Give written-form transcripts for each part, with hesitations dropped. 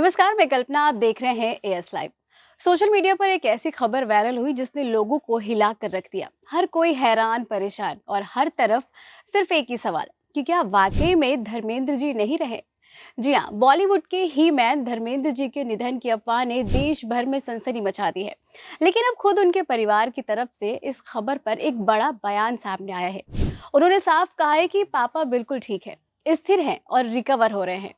नमस्कार, मैं कल्पना। आप देख रहे हैं एएस लाइव। सोशल मीडिया पर एक ऐसी खबर वायरल हुई जिसने लोगों को हिला कर रख दिया। हर कोई हैरान, परेशान और हर तरफ सिर्फ एक ही सवाल कि क्या वाकई में धर्मेंद्र जी नहीं रहे। जी हाँ, बॉलीवुड के ही मैन धर्मेंद्र जी के निधन की अफवाह ने देश भर में सनसनी मचा दी है। लेकिन अब खुद उनके परिवार की तरफ से इस खबर पर एक बड़ा बयान सामने आया है। उन्होंने साफ कहा है कि पापा बिल्कुल ठीक है, स्थिर हैं और रिकवर हो रहे हैं।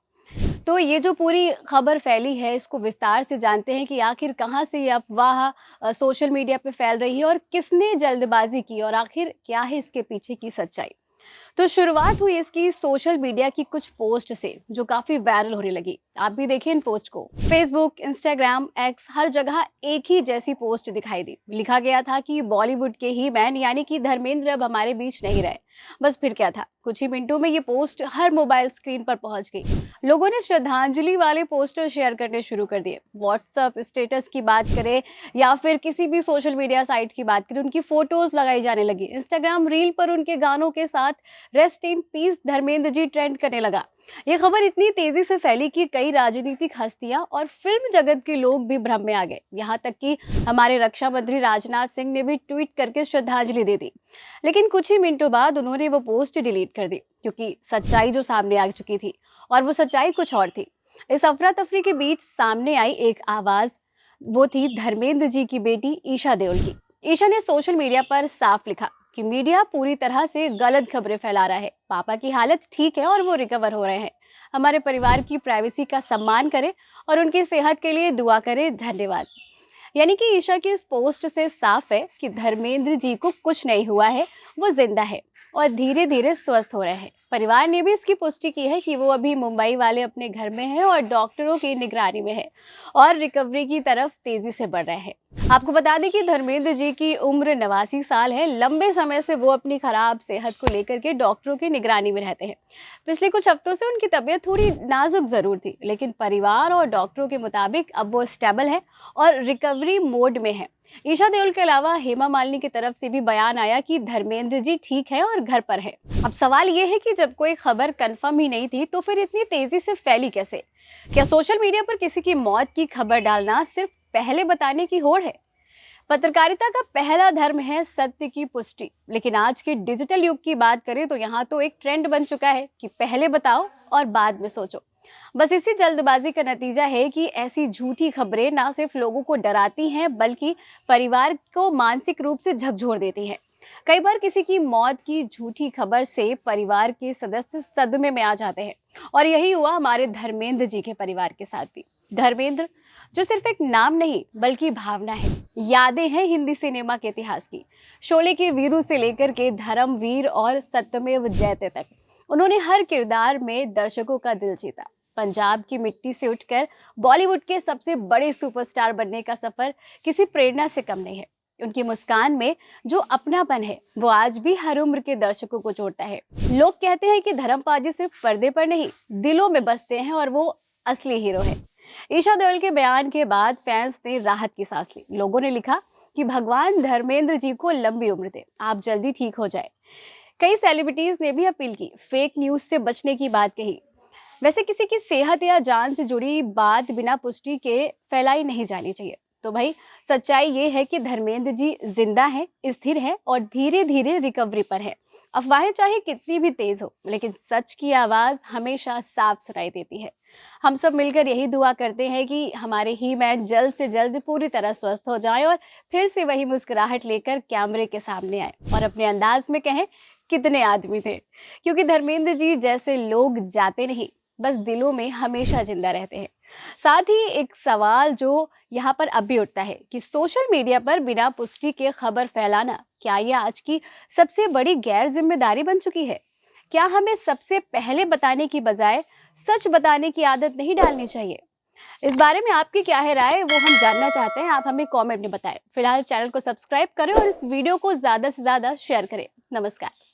तो ये जो पूरी खबर फैली है, इसको विस्तार से जानते हैं कि आखिर कहाँ से ये अफ़वाह सोशल मीडिया पे फैल रही है और किसने जल्दबाज़ी की और आखिर क्या है इसके पीछे की सच्चाई। तो शुरुआत हुई इसकी सोशल मीडिया की कुछ पोस्ट से जो काफी वायरल होने लगी। आप भी देखिए इन पोस्ट को। फेसबुक, इंस्टाग्राम, एक्स, हर जगह एक ही जैसी पोस्ट दिखाई दी। लिखा गया था कि बॉलीवुड के ही मैन यानी कि धर्मेंद्र अब हमारे बीच नहीं रहे। बस फिर क्या था, कुछ ही मिनटों में ये पोस्ट हर मोबाइल स्क्रीन पर पहुंच गई। लोगों ने श्रद्धांजलि वाले पोस्टर शेयर करने शुरू कर दिए। व्हाट्सएप स्टेटस की बात करें या फिर किसी भी सोशल मीडिया साइट की बात करें, उनकी फोटोज लगाई जाने लगी। इंस्टाग्राम रील पर उनके गानों के साथ rest in peace Dharmendra ji trend करने लगा। ये खबर इतनी तेजी से फैली कि कई राजनीतिक हस्तियां और फिल्म जगत के लोग भी भ्रम में आ गए। यहाँ तक कि हमारे रक्षा मंत्री राजनाथ सिंह ने भी ट्वीट करके श्रद्धांजलि दे दी। लेकिन कुछ ही मिनटों बाद उन्होंने वो पोस्ट डिलीट कर दी, क्योंकि सच्चाई जो सामने आ चुकी थी और वो सच्चाई कुछ और थी। इस अफरा तफरी के बीच सामने आई एक आवाज, वो थी धर्मेंद्र जी की बेटी ईशा देओल की। ईशा ने सोशल मीडिया पर साफ लिखा कि मीडिया पूरी तरह से गलत खबरें फैला रहा है। पापा की हालत ठीक है और वो रिकवर हो रहे हैं। हमारे परिवार की प्राइवेसी का सम्मान करें और उनकी सेहत के लिए दुआ करें। धन्यवाद। यानी कि ईशा की इस पोस्ट से साफ है कि धर्मेंद्र जी को कुछ नहीं हुआ है, वो जिंदा है और धीरे धीरे स्वस्थ हो रहे हैं। परिवार ने भी इसकी पुष्टि की है कि वो अभी मुंबई वाले अपने घर में हैं और डॉक्टरों की निगरानी में है और रिकवरी की तरफ तेजी से बढ़ रहे हैं। आपको बता दें कि धर्मेंद्र जी की उम्र 89 साल है। लंबे समय से वो अपनी खराब सेहत को लेकर के डॉक्टरों की निगरानी में रहते हैं। पिछले कुछ हफ्तों से उनकी तबीयत थोड़ी नाजुक जरूर थी, लेकिन परिवार और डॉक्टरों के मुताबिक अब वो स्टेबल है और रिकवरी मोड में है। ईशा देओल के अलावा हेमा मालिनी की तरफ से भी बयान आया कि धर्मेंद्र जी ठीक है और घर पर है। अब सवाल ये है कि जब कोई खबर कंफर्म ही नहीं थी तो फिर इतनी तेजी से फैली कैसे? क्या सोशल मीडिया पर किसी की मौत की खबर डालना सिर्फ पहले बताने की होड़ है? पत्रकारिता का पहला धर्म है सत्य की पुष्टि। लेकिन आज के डिजिटल युग की बात करें तो यहाँ तो एक ट्रेंड बन चुका है कि पहले बताओ और बाद में सोचो। बस इसी जल्दबाजी का नतीजा है कि ऐसी झूठी खबरें ना सिर्फ लोगों को डराती हैं बल्कि परिवार को मानसिक रूप से झकझोर देती हैं। कई बार किसी की मौत की झूठी खबर से परिवार के सदस्य सदमे में आ जाते हैं और यही हुआ हमारे धर्मेंद्र जी के परिवार के साथ भी। धर्मेंद्र जो सिर्फ एक नाम नहीं बल्कि भावना है, यादें हैं हिंदी सिनेमा के इतिहास की। शोले के वीरू से लेकर के धर्मवीर और सत्यमेव जयते तक उन्होंने हर किरदार में दर्शकों का दिल जीता। पंजाब की मिट्टी से उठकर बॉलीवुड के सबसे बड़े सुपरस्टार बनने का सफर किसी प्रेरणा से कम नहीं है। उनकी मुस्कान में जो अपनापन है वो आज भी हर उम्र के दर्शकों को जोड़ता है। लोग कहते हैं कि धर्मपाजी सिर्फ पर्दे पर नहीं, दिलों में बसते हैं और वो असली हीरो है। ईशा देओल के बयान के बाद फैंस ने राहत की सांस ली। लोगों ने लिखा कि भगवान धर्मेंद्र जी को लंबी उम्र दे, आप जल्दी ठीक हो जाए। कई सेलिब्रिटीज ने भी अपील की, फेक न्यूज से बचने की बात कही। वैसे किसी की सेहत या जान से जुड़ी बात बिना पुष्टि के फैलाई नहीं जानी चाहिए। तो भाई सच्चाई ये है कि धर्मेंद्र जी जिंदा हैं, स्थिर हैं और धीरे धीरे रिकवरी पर है। अफवाहें चाहे कितनी भी तेज हो, लेकिन सच की आवाज हमेशा साफ सुनाई देती है। हम सब मिलकर यही दुआ करते हैं कि हमारे ही मैन जल्द से जल्द पूरी तरह स्वस्थ हो जाएं और फिर से वही मुस्कुराहट लेकर कैमरे के सामने आए और अपने अंदाज में कहें कितने आदमी थे। क्योंकि धर्मेंद्र जी जैसे लोग जाते नहीं, बस दिलों में हमेशा जिंदा रहते हैं। साथ ही एक सवाल जो यहाँ पर अब भी उठता है कि सोशल मीडिया पर बिना पुष्टि के खबर फैलाना क्या ये आज की सबसे बड़ी गैर जिम्मेदारी बन चुकी है? क्या हमें सबसे पहले बताने की बजाय सच बताने की आदत नहीं डालनी चाहिए? इस बारे में आपकी क्या है राय, वो हम जानना चाहते हैं। आप हमें कमेंट में बताएं। फिलहाल चैनल को सब्सक्राइब करें और इस वीडियो को ज्यादा से ज्यादा शेयर करें। नमस्कार।